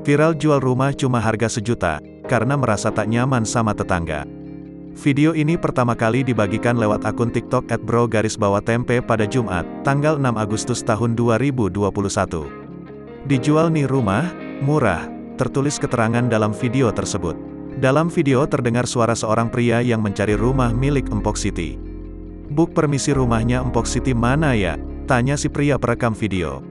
Viral jual rumah cuma harga sejuta, karena merasa tak nyaman sama tetangga. Video ini pertama kali dibagikan lewat akun TikTok @bro_tempe pada Jumat, tanggal 6 Agustus tahun 2021. Dijual nih rumah, murah, tertulis keterangan dalam video tersebut. Dalam video terdengar suara seorang pria yang mencari rumah milik Empok Siti. "Buk, permisi, rumahnya Empok Siti mana ya?" tanya si pria perekam video.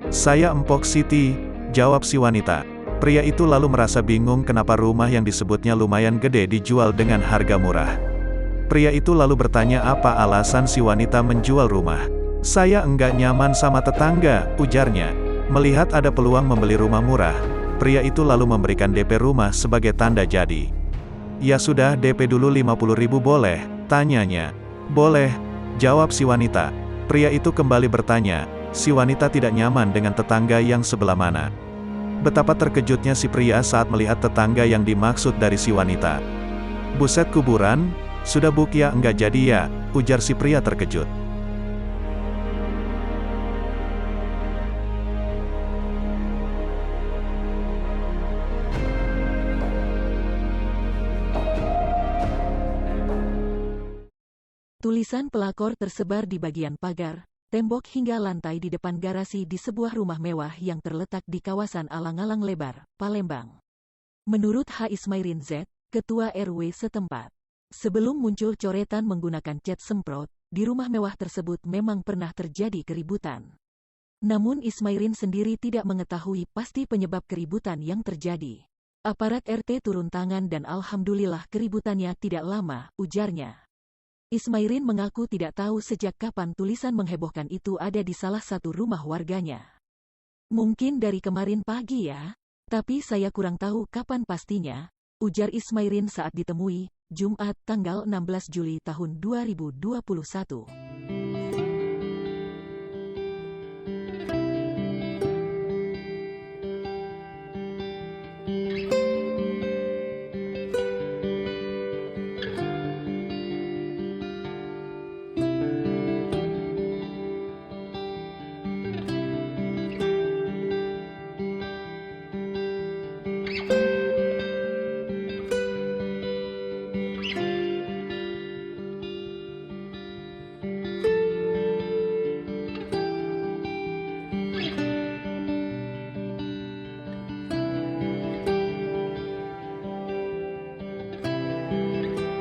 "Saya Empok Siti," jawab si wanita. Pria itu lalu merasa bingung kenapa rumah yang disebutnya lumayan gede dijual dengan harga murah. Pria itu lalu bertanya apa alasan si wanita menjual rumah. "Saya enggak nyaman sama tetangga," ujarnya. Melihat ada peluang membeli rumah murah, pria itu lalu memberikan DP rumah sebagai tanda jadi. "Ya sudah, DP dulu 50.000 boleh?" tanyanya. "Boleh," jawab si wanita. Pria itu kembali bertanya, si wanita tidak nyaman dengan tetangga yang sebelah mana. Betapa terkejutnya si pria saat melihat tetangga yang dimaksud dari si wanita. "Buset, kuburan? Sudah buk ya, enggak jadi ya?" ujar si pria terkejut. Tulisan pelakor tersebar di bagian pagar, tembok hingga lantai di depan garasi di sebuah rumah mewah yang terletak di kawasan Alang-Alang Lebar, Palembang. Menurut H. Ismairin Z, Ketua RW setempat, sebelum muncul coretan menggunakan cat semprot, di rumah mewah tersebut memang pernah terjadi keributan. Namun Ismairin sendiri tidak mengetahui pasti penyebab keributan yang terjadi. "Aparat RT turun tangan dan alhamdulillah keributannya tidak lama," ujarnya. Ismairin mengaku tidak tahu sejak kapan tulisan menghebohkan itu ada di salah satu rumah warganya. "Mungkin dari kemarin pagi ya, tapi saya kurang tahu kapan pastinya," ujar Ismairin saat ditemui, Jumat tanggal 16 Juli tahun 2021.